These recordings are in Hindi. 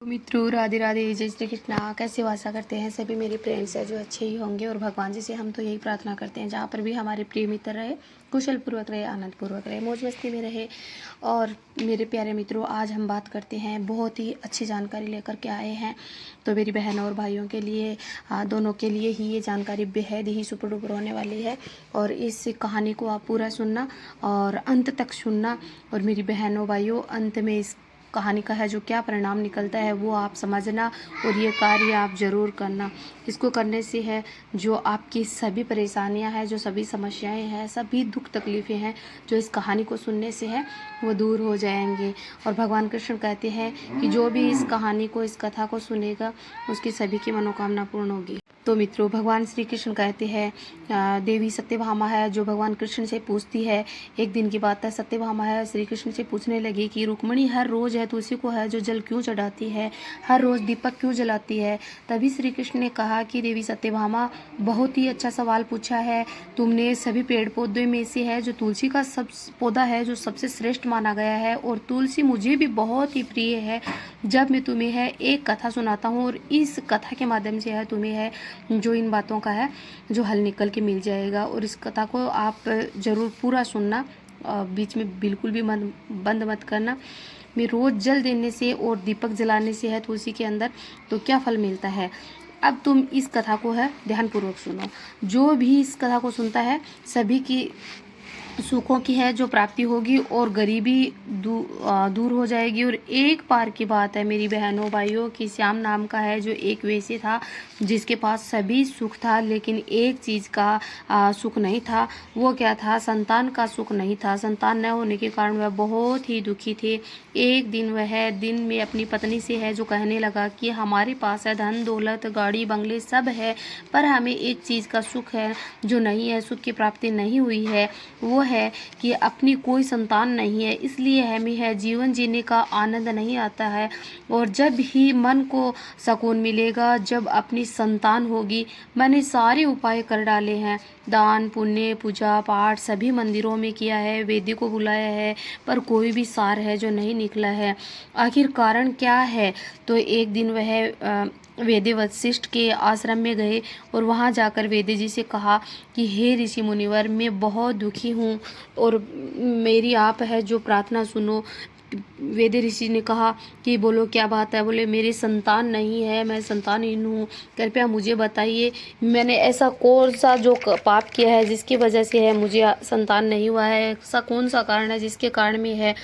तो मित्रों राधे राधे, जय श्री कृष्णा। कैसे हो? आशा करते हैं सभी मेरे फ्रेंड्स हैं जो अच्छे ही होंगे। और भगवान जी से हम तो यही प्रार्थना करते हैं जहाँ पर भी हमारे प्रिय मित्र रहे, कुशल पूर्वक रहे, आनंद पूर्वक रहे, मौज मस्ती में रहे। और मेरे प्यारे मित्रों, आज हम बात करते हैं, बहुत ही अच्छी जानकारी लेकर के आए हैं। तो मेरी बहनों और भाइयों के लिए, दोनों के लिए ही ये जानकारी बेहद ही सुपर डुपर होने वाली है। और इस कहानी को आप पूरा सुनना और अंत तक सुनना। और मेरी बहनों भाइयों, अंत में इस कहानी का है जो क्या परिणाम निकलता है वो आप समझना और ये कार्य आप ज़रूर करना। इसको करने से है जो आपकी सभी परेशानियां हैं, जो सभी समस्याएं हैं, सभी दुख तकलीफ़ें हैं, जो इस कहानी को सुनने से है वो दूर हो जाएंगे। और भगवान कृष्ण कहते हैं कि जो भी इस कहानी को, इस कथा को सुनेगा, उसकी सभी की मनोकामना पूर्ण होगी। तो मित्रों, भगवान श्री कृष्ण कहते हैं, देवी सत्यभामा है जो भगवान कृष्ण से पूछती है। एक दिन की बात है, सत्यभामा है श्री कृष्ण से पूछने लगी कि रुक्मिणी हर रोज़ है तुलसी को है जो जल क्यों चढ़ाती है, हर रोज़ दीपक क्यों जलाती है। तभी श्री कृष्ण ने कहा कि देवी सत्यभामा, बहुत ही अच्छा सवाल पूछा है तुमने। सभी पेड़ पौधे में से है जो तुलसी का सब पौधा है जो सबसे श्रेष्ठ माना गया है, और तुलसी मुझे भी बहुत ही प्रिय है। जब मैं तुम्हें है एक कथा सुनाता हूँ और इस कथा के माध्यम से है तुम्हें है जो इन बातों का है जो हल निकल के मिल जाएगा। और इस कथा को आप ज़रूर पूरा सुनना, बीच में बिल्कुल भी बंद मत करना। मैं रोज़ जल देने से और दीपक जलाने से है तुलसी के अंदर तो क्या फल मिलता है। अब तुम इस कथा को है ध्यानपूर्वक सुनो। जो भी इस कथा को सुनता है सभी की सुखों की है जो प्राप्ति होगी और गरीबी दूर हो जाएगी। और एक बार की बात है मेरी बहनों भाइयों कि श्याम नाम का है जो एक वैश्य था जिसके पास सभी सुख था, लेकिन एक चीज़ का सुख नहीं था। वो क्या था? संतान का सुख नहीं था। संतान न होने के कारण वह बहुत ही दुखी थे। एक दिन वह दिन में अपनी पत्नी से है जो कहने लगा कि हमारे पास है धन दौलत गाड़ी बंगले सब है, पर हमें एक चीज़ का सुख है जो नहीं है, सुख की प्राप्ति नहीं हुई है। वो है कि अपनी कोई संतान नहीं है, इसलिए हमें है जीवन जीने का आनंद नहीं आता है। और जब ही मन को सुकून मिलेगा जब अपनी संतान होगी। मैंने सारे उपाय कर डाले हैं, दान पुण्य पूजा पाठ सभी मंदिरों में किया है, वेदी को बुलाया है, पर कोई भी सार है जो नहीं निकला है। आखिर कारण क्या है? तो एक दिन वह वेद वशिष्ठ के आश्रम में गए और वहाँ जाकर वेद जी से कहा कि हे ऋषि मुनिवर, मैं बहुत दुखी हूँ और मेरी आप है जो प्रार्थना सुनो। वेद ऋषि ने कहा कि बोलो क्या बात है। बोले मेरी संतान नहीं है, मैं संतानहीन हूँ, कृपया मुझे बताइए मैंने ऐसा कौन सा जो पाप किया है जिसकी वजह से है मुझे संतान नहीं हुआ है। ऐसा कौन सा कारण है जिसके कारण में है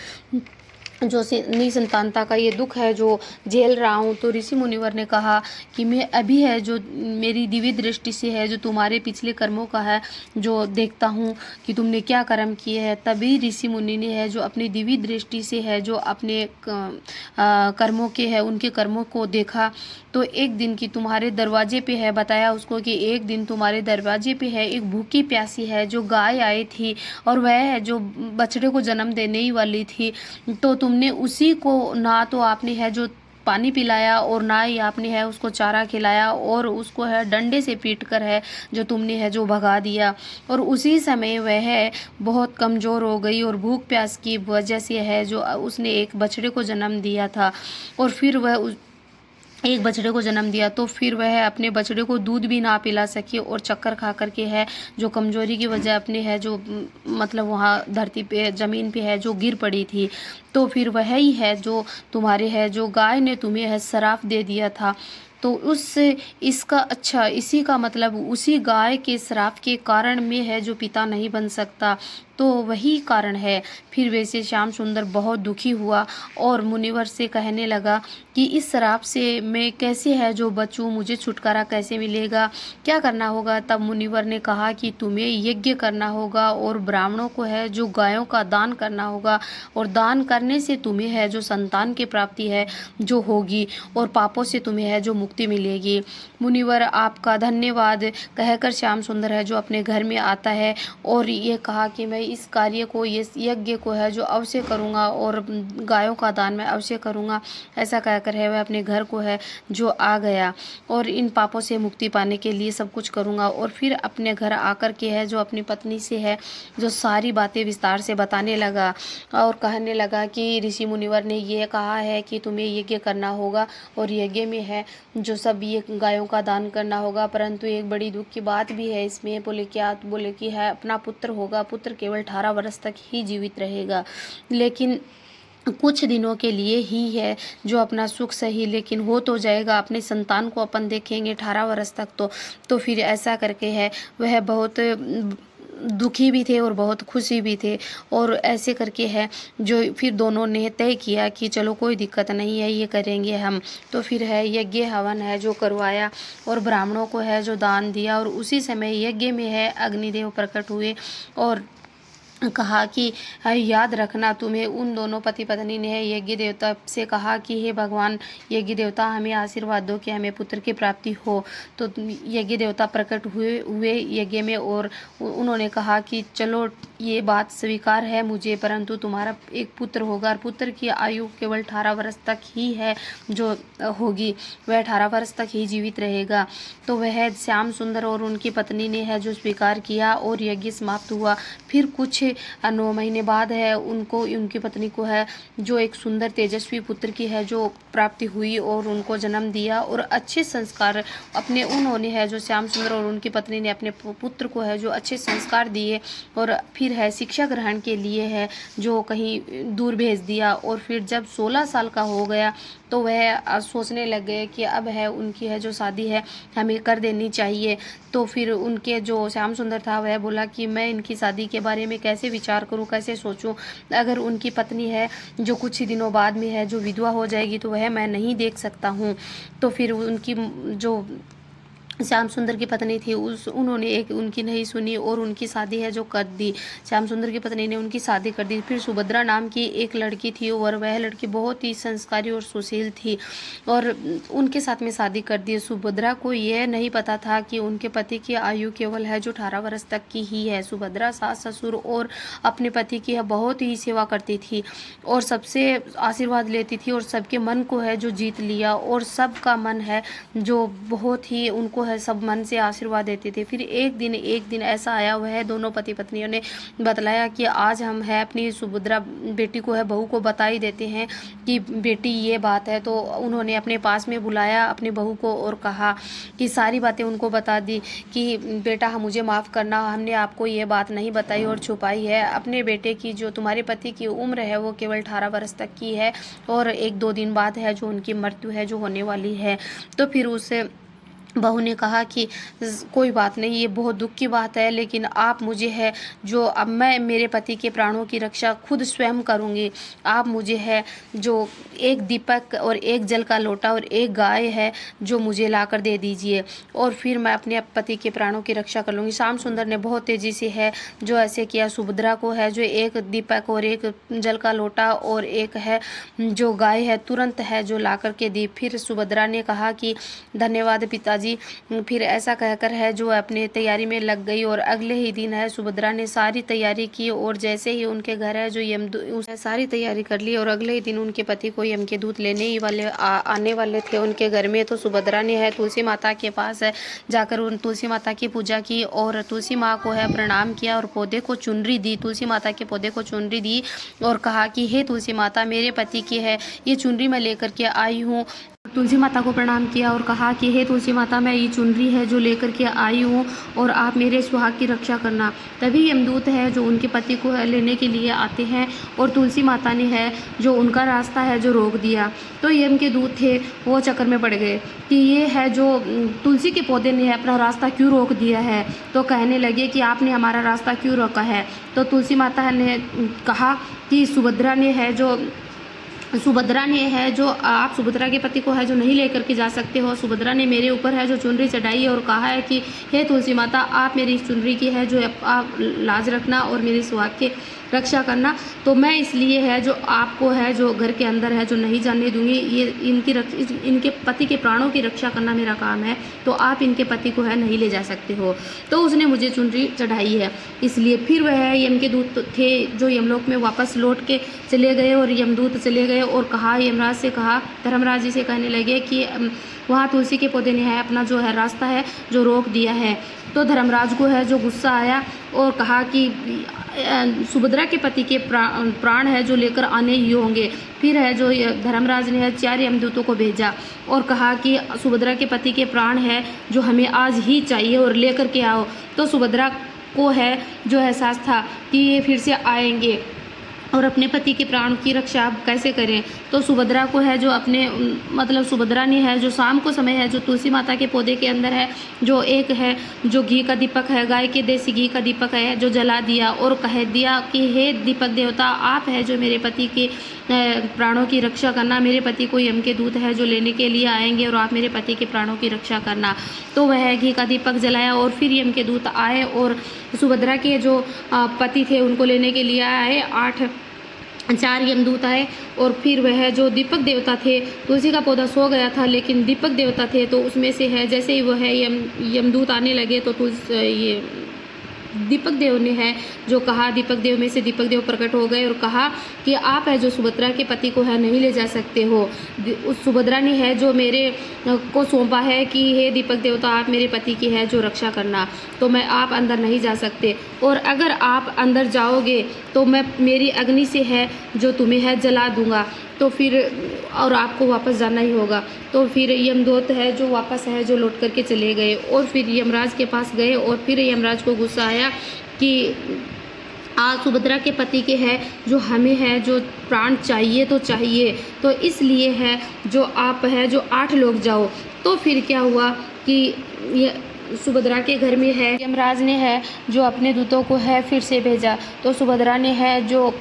जो निसंतानता का ये दुख है जो झेल रहा हूँ। तो ऋषि मुनिवर ने कहा कि मैं अभी है जो मेरी दिव्य दृष्टि से है जो तुम्हारे पिछले कर्मों का है जो देखता हूँ कि तुमने क्या कर्म किए हैं। तभी ऋषि मुनि ने है जो अपनी दिव्य दृष्टि से है जो अपने कर्मों के है उनके कर्मों को देखा। तो एक दिन की तुम्हारे दरवाजे पे है, बताया उसको कि एक दिन तुम्हारे दरवाजे पे है एक भूखी प्यासी है जो गाय आई थी और वह है जो बछड़े को जन्म देने ही वाली थी। तो तुमने उसी को ना तो आपने है जो पानी पिलाया और ना ही आपने है उसको चारा खिलाया, और उसको है डंडे से पीट कर है जो तुमने है जो भगा दिया। और उसी समय वह बहुत कमज़ोर हो गई और भूख प्यास की वजह से है जो उसने एक बछड़े को जन्म दिया था। और फिर वह एक बछड़े को जन्म दिया तो फिर वह अपने बछड़े को दूध भी ना पिला सकी और चक्कर खा करके है जो कमजोरी की वजह अपने है जो मतलब वहाँ धरती पे ज़मीन पे है जो गिर पड़ी थी। तो फिर वह ही है जो तुम्हारे है जो गाय ने तुम्हें है श्राप दे दिया था। तो इसका अच्छा इसी का मतलब उसी गाय के श्राप के कारण में है जो पिता नहीं बन सकता, तो वही कारण है। फिर वैसे श्याम सुंदर बहुत दुखी हुआ और मुनिवर से कहने लगा कि इस श्राप से मैं कैसे है जो बचूं, मुझे छुटकारा कैसे मिलेगा, क्या करना होगा। तब मुनिवर ने कहा कि तुम्हें यज्ञ करना होगा और ब्राह्मणों को है जो गायों का दान करना होगा, और दान करने से तुम्हें है जो संतान की प्राप्ति है जो होगी और पापों से तुम्हें है जो मुक्ति मिलेगी। मुनिवर आपका धन्यवाद कहकर श्याम सुंदर है जो अपने घर में आता है और ये कहा कि मैं इस कार्य को, ये यज्ञ को है जो अवश्य करूँगा और गायों का दान मैं अवश्य करूँगा। ऐसा कहकर है वह अपने घर को है जो आ गया और इन पापों से मुक्ति पाने के लिए सब कुछ करूँगा। और फिर अपने घर आकर के है जो अपनी पत्नी से है जो सारी बातें विस्तार से बताने लगा और कहने लगा कि ऋषि मुनिवर ने ये कहा है कि तुम्हें यज्ञ करना होगा और यज्ञ में है जो सब ये गायों का दान करना होगा, परंतु एक बड़ी दुख की बात भी है इसमें। बोले क्या? बोले कि है अपना पुत्र होगा, पुत्र केवल 18 वर्ष तक ही जीवित रहेगा, लेकिन कुछ दिनों के लिए ही है जो अपना सुख सही, लेकिन हो तो जाएगा, अपने संतान को अपन देखेंगे 18 वर्ष तक। तो फिर ऐसा करके है वह बहुत दुखी भी थे और बहुत खुशी भी थे। और ऐसे करके है जो फिर दोनों ने तय किया कि चलो कोई दिक्कत नहीं है, ये करेंगे हम। तो फिर है यज्ञ हवन है जो करवाया और ब्राह्मणों को है जो दान दिया। और उसी समय यज्ञ में है अग्निदेव प्रकट हुए और कहा कि याद रखना, तुम्हें उन दोनों पति पत्नी ने यज्ञ देवता से कहा कि हे भगवान यज्ञ देवता, हमें आशीर्वाद दो कि हमें पुत्र की प्राप्ति हो। तो यज्ञ देवता प्रकट हुए यज्ञ में और उन्होंने कहा कि चलो ये बात स्वीकार है मुझे, परंतु तुम्हारा एक पुत्र होगा और पुत्र की आयु केवल 18 वर्ष तक ही है जो होगी, वह 18 वर्ष तक ही जीवित रहेगा। तो वह श्याम सुंदर और उनकी पत्नी ने है जो स्वीकार किया और यज्ञ समाप्त हुआ। फिर कुछ 9 महीने बाद है उनको, उनकी पत्नी को है जो एक सुंदर तेजस्वी पुत्र की है जो प्राप्ति हुई और उनको जन्म दिया। और अच्छे संस्कार अपने उन्होंने है जो श्याम सुंदर और उनकी पत्नी ने अपने पुत्र को है जो अच्छे संस्कार दिए और फिर है शिक्षा ग्रहण के लिए है जो कहीं दूर भेज दिया। और फिर जब 16 साल का हो गया तो वह सोचने लग गए कि अब है उनकी है जो शादी है हमें कर देनी चाहिए। तो फिर उनके जो श्याम सुंदर था वह बोला कि मैं इनकी शादी के बारे में कैसे विचार करूं, कैसे सोचूं, अगर उनकी पत्नी है जो कुछ ही दिनों बाद में है जो विधवा हो जाएगी तो वह मैं नहीं देख सकता हूं। तो फिर उनकी जो श्याम सुंदर की पत्नी थी उन्होंने एक उनकी नहीं सुनी और उनकी शादी है जो कर दी। श्याम सुंदर की पत्नी ने उनकी शादी कर दी। फिर सुभद्रा नाम की एक लड़की थी और वह लड़की बहुत ही संस्कारी और सुशील थी और उनके साथ में शादी कर दी। सुभद्रा को यह नहीं पता था कि उनके पति की आयु केवल है जो 18 वर्ष तक की ही है। सुभद्रा सास ससुर और अपने पति की बहुत ही सेवा करती थी और सबसे आशीर्वाद लेती थी और सबके मन को है जो जीत लिया और सबका मन है जो बहुत ही उनको सब मन से आशीर्वाद देते थे। फिर एक दिन ऐसा आया, वह दोनों पति पत्नियों ने बतलाया कि आज हम है अपनी सुभद्रा बेटी को है बहू को बता ही देते हैं कि बेटी ये बात है। तो उन्होंने अपने पास में बुलाया अपनी बहू को और कहा कि सारी बातें उनको बता दी कि बेटा मुझे माफ़ करना, हमने आपको ये बात नहीं बताई और छुपाई है। अपने बेटे की जो तुम्हारे पति की उम्र है वो केवल 18 वर्ष तक की है और 1-2 दिन बाद है जो उनकी मृत्यु है जो होने वाली है। तो फिर उसे बहू ने कहा कि कोई बात नहीं, ये बहुत दुख की बात है, लेकिन आप मुझे है जो अब मैं मेरे पति के प्राणों की रक्षा खुद स्वयं करूंगी। आप मुझे है जो एक दीपक और एक जल का लोटा और एक गाय है जो मुझे लाकर दे दीजिए और फिर मैं अपने पति के प्राणों की रक्षा कर लूँगी। श्याम सुंदर ने बहुत तेज़ी से है जो ऐसे किया। सुभद्रा को है जो एक दीपक और एक जल का लोटा और एक है जो गाय है तुरंत है जो ला कर के दी। फिर सुभद्रा ने कहा कि धन्यवाद पिताजी। फिर ऐसा कहकर है जो अपने तैयारी में लग गई और अगले ही दिन है सुभद्रा ने सारी तैयारी की और जैसे ही उनके घर है जो उसने सारी तैयारी कर ली और अगले ही दिन उनके पति को यम के दूत लेने ही वाले आने वाले थे उनके घर में। तो सुभद्रा ने है तुलसी माता के पास है जाकर उन तुलसी माता की पूजा की और तुलसी माँ को है प्रणाम किया और पौधे को चुनरी दी, तुलसी माता के पौधे को चुनरी दी और कहा कि हे तुलसी माता, मेरे पति की है ये चुनरी मैं लेकर के आई हूँ। तुलसी माता को प्रणाम किया और कहा कि हे तुलसी माता, मैं ये चुनरी है जो लेकर के आई हूँ और आप मेरे सुहाग की रक्षा करना। तभी यमदूत है जो उनके पति को लेने के लिए आते हैं और तुलसी माता ने है जो उनका रास्ता है जो रोक दिया। तो यम के दूत थे वो चक्कर में पड़ गए कि ये है जो तुलसी के पौधे ने अपना रास्ता क्यों रोक दिया है। तो कहने लगे कि आपने हमारा रास्ता क्यों रोका है। तो तुलसी माता ने कहा कि सुभद्रा ने है जो आप सुभद्रा के पति को है जो नहीं लेकर के जा सकते हो। सुभद्रा ने मेरे ऊपर है जो चुनरी चढ़ाई और कहा है कि हे तुलसी माता, आप मेरी इस चुनरी की है जो आप लाज रखना और मेरे सुहाग के रक्षा करना। तो मैं इसलिए है जो आपको है जो घर के अंदर है जो नहीं जाने दूंगी। ये इनके पति के प्राणों की रक्षा करना मेरा काम है, तो आप इनके पति को है नहीं ले जा सकते हो। तो उसने मुझे चुनरी चढ़ाई है, इसलिए फिर वह यम के दूत थे जो यमलोक में वापस लौट के चले गए और यमदूत चले गए और कहा, यमराज से कहा, धर्मराज जी से कहने लगे कि वहाँ तुलसी के पौधे ने है अपना जो है रास्ता है जो रोक दिया है। तो धर्मराज को है जो गुस्सा आया और कहा कि सुभद्रा के पति के प्राण है जो लेकर आने ही होंगे। फिर है जो धर्मराज ने है 4 यमदूतों को भेजा और कहा कि सुभद्रा के पति के प्राण है जो हमें आज ही चाहिए और लेकर के आओ। तो सुभद्रा को है जो एहसास था कि ये फिर से आएंगे और अपने पति के प्राण की रक्षा अब कैसे करें। तो सुभद्रा को है जो अपने मतलब सुभद्रा ने है जो शाम को समय है जो तुलसी माता के पौधे के अंदर है जो एक है जो घी का दीपक है, गाय के देसी घी का दीपक है, जो जला दिया और कह दिया कि हे दीपक देवता, आप है जो मेरे पति के प्राणों की रक्षा करना। मेरे पति को यम के दूत है जो लेने के लिए आएंगे और आप मेरे पति के प्राणों की रक्षा करना। तो वह घी का दीपक जलाया और फिर यम के दूत आए और सुभद्रा के जो पति थे उनको लेने के लिए आए। 4 यमदूत आए और फिर वह जो दीपक देवता थे, तुलसी का पौधा सो गया था लेकिन दीपक देवता थे, तो उसमें से है जैसे ही वह यमदूत आने लगे तो ये दीपक देव ने है जो कहा, दीपक देव में से दीपक देव प्रकट हो गए और कहा कि आप है जो सुभद्रा के पति को है नहीं ले जा सकते हो। उस सुभद्रा ने है जो मेरे को सौंपा है कि हे दीपक देवता, आप मेरे पति की है जो रक्षा करना, तो मैं आप अंदर नहीं जा सकते और अगर आप अंदर जाओगे तो मैं मेरी अग्नि से है जो तुम्हें है जला दूंगा, तो फिर और आपको वापस जाना ही होगा। तो फिर यमदूत है जो वापस है जो लौट करके चले गए और फिर यमराज के पास गए और फिर यमराज को गुस्सा आया कि आज सुभद्रा के पति के है जो हमें है जो प्राण चाहिए तो चाहिए, तो इसलिए है जो आप है जो 8 लोग जाओ। तो फिर क्या हुआ कि ये सुभद्रा के घर में है यमराज ने है जो अपने दूतों को है फिर से भेजा। तो सुभद्रा ने है जो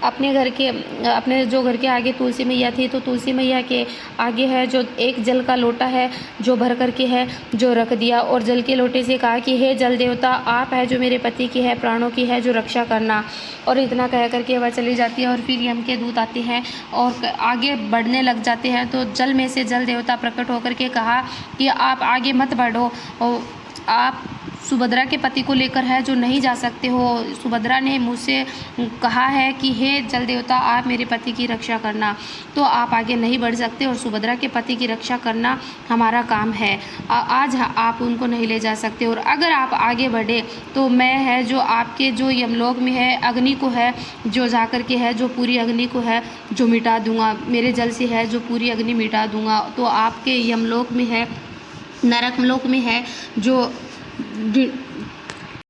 अपने जो घर के आगे तुलसी मैया थी, तो तुलसी मैया के आगे है जो एक जल का लोटा है जो भर करके है जो रख दिया और जल के लोटे से कहा कि हे जल देवता, आप है जो मेरे पति की है प्राणों की है जो रक्षा करना। और इतना कह करके वह चली जाती है और फिर यम के दूत आते हैं और आगे बढ़ने लग जाते हैं। तो जल में से जल देवता प्रकट होकर के कहा कि आप आगे मत बढ़ो, आप सुभद्रा के पति को लेकर है जो नहीं जा सकते हो। सुभद्रा ने मुझसे कहा है कि हे जल देवता, आप मेरे पति की रक्षा करना, तो आप आगे नहीं बढ़ सकते और सुभद्रा के पति की रक्षा करना हमारा काम है। आज आप उनको नहीं ले जा सकते और अगर आप आगे बढ़े तो मैं है जो आपके जो यमलोक में है अग्नि को है जो जा कर के है जो पूरी अग्नि को है जो मिटा दूंगा, मेरे जल से है जो पूरी अग्नि मिटा दूंगा। तो आपके यमलोक में है नरकलोक में है जो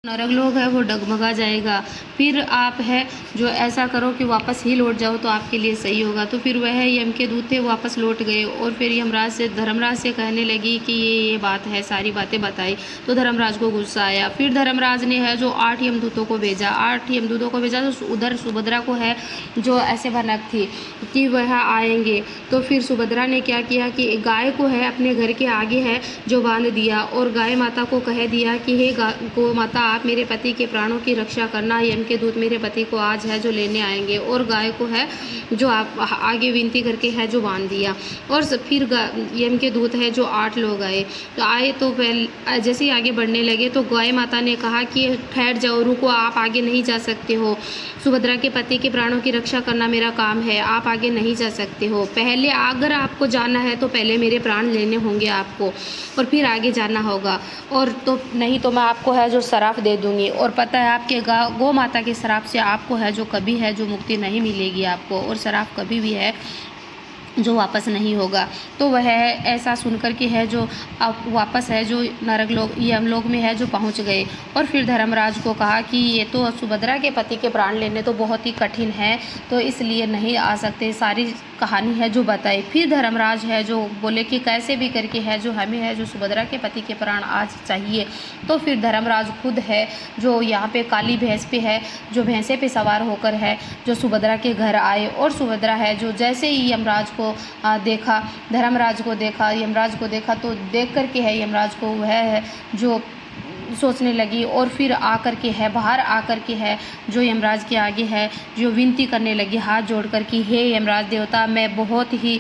नरक लोग है वो डगमगा जाएगा। फिर आप है जो ऐसा करो कि वापस ही लौट जाओ तो आपके लिए सही होगा। तो फिर वह यम के दूत थे वापस लौट गए और फिर यमराज से धर्मराज से कहने लगी कि ये बात है, सारी बातें बताई। तो धर्मराज को गुस्सा आया। फिर धर्मराज ने है जो 8 यमदूतों को भेजा, 8 यमदूतों को भेजा। तो उधर सुभद्रा को है जो ऐसे भनक थी कि वह आएंगे। तो फिर सुभद्रा ने क्या किया कि गाय को है अपने घर के आगे है जो बांध दिया और गाय माता को कह दिया कि हे गौ माता, आप मेरे पति के प्राणों की रक्षा करना, यम के दूत मेरे पति को आज है जो लेने आएंगे। और गाय को है जो आप आगे विनती करके है जो बांध दिया। और फिर यम के दूत है जो 8 लोग आए। तो आए तो पहले जैसे ही आगे बढ़ने लगे तो गाय माता ने कहा कि ठहर जाओ, रुको, आप आगे नहीं जा सकते हो, सुभद्रा के पति के प्राणों की रक्षा करना मेरा काम है, आप आगे नहीं जा सकते हो। पहले अगर आपको जाना है तो पहले मेरे प्राण लेने होंगे आपको और फिर आगे जाना होगा, और तो नहीं तो मैं आपको है जो शराप दे दूंगी। और पता है आपके गौ माता के शराप से आपको है जो कभी है जो मुक्ति नहीं मिलेगी आपको, और शराप कभी भी है जो वापस नहीं होगा। तो वह ऐसा सुनकर के है जो अब वापस है जो नरक लोग यमलोक में है जो पहुंच गए। और फिर धर्मराज को कहा कि ये तो सुभद्रा के पति के प्राण लेने तो बहुत ही कठिन है, तो इसलिए नहीं आ सकते, सारी कहानी है जो बताई। फिर धर्मराज है जो बोले कि कैसे भी करके है जो हमें है जो सुभद्रा के पति के प्राण आज चाहिए। तो फिर धर्मराज खुद है जो यहाँ पे काली भैंस पे है जो भैंसे पे सवार होकर है जो सुभद्रा के घर आए। और सुभद्रा है जो जैसे ही यमराज को देखा, धर्मराज को देखा, यमराज को देखा, तो देख करके है यमराज को वह है जो सोचने लगी और फिर आकर के है बाहर आकर के है जो यमराज के आगे है जो विनती करने लगी हाथ जोड़कर कि हे यमराज देवता, मैं बहुत ही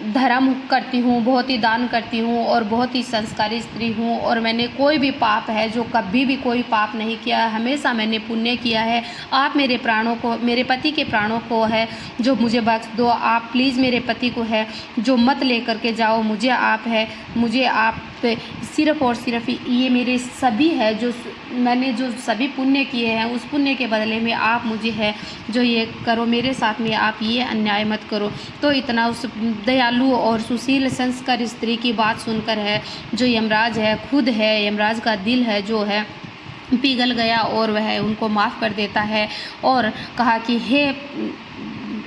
धर्म करती हूँ, बहुत ही दान करती हूँ और बहुत ही संस्कारी स्त्री हूँ और मैंने कोई भी पाप है जो कभी भी कोई पाप नहीं किया, हमेशा मैंने पुण्य किया है। आप मेरे प्राणों को, मेरे पति के प्राणों को है जो मुझे बख्श दो। आप प्लीज़ मेरे पति को है जो मत लेकर के जाओ, मुझे आप है, मुझे आप सिर्फ़ और सिर्फ ये मेरे सभी है जो मैंने जो सभी पुण्य किए हैं उस पुण्य के बदले में आप मुझे है जो ये करो, मेरे साथ में आप ये अन्याय मत करो। तो इतना उस दयालु और सुशील संस्कार स्त्री की बात सुनकर है जो यमराज है खुद है, यमराज का दिल है जो है पिघल गया और वह उनको माफ़ कर देता है और कहा कि हे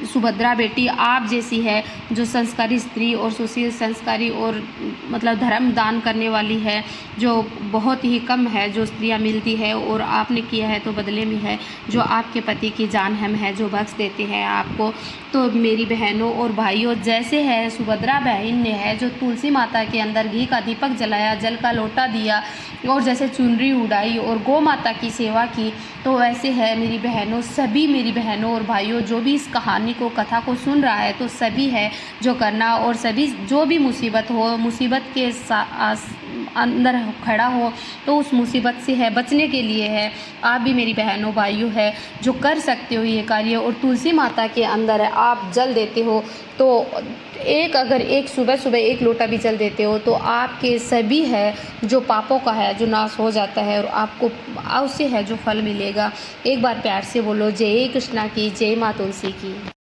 सुभद्रा बेटी, आप जैसी है जो संस्कारी स्त्री और सुशील संस्कारी और मतलब धर्म दान करने वाली है जो बहुत ही कम है जो स्त्रियां मिलती है और आपने किया है तो बदले में है जो आपके पति की जान हम है जो बख्श देते हैं आपको। तो मेरी बहनों और भाइयों, जैसे है सुभद्रा बहन ने है जो तुलसी माता के अंदर घी का दीपक जलाया, जल का लोटा दिया और जैसे चुनरी उड़ाई और गौ माता की सेवा की, तो वैसे है मेरी बहनों, सभी मेरी बहनों और भाइयों जो भी इस कहानी को कथा को सुन रहा है तो सभी है जो करना और सभी जो भी मुसीबत हो, मुसीबत के अंदर खड़ा हो तो उस मुसीबत से है बचने के लिए है आप भी मेरी बहनों भाइयों है जो कर सकते हो ये कार्य। और तुलसी माता के अंदर है आप जल देते हो तो अगर एक सुबह सुबह एक लोटा भी जल देते हो तो आपके सभी है जो पापों का है जो नाश हो जाता है और आपको उससे है जो फल मिलेगा। एक बार प्यार से बोलो जय कृष्णा की, जय माँ तुलसी की।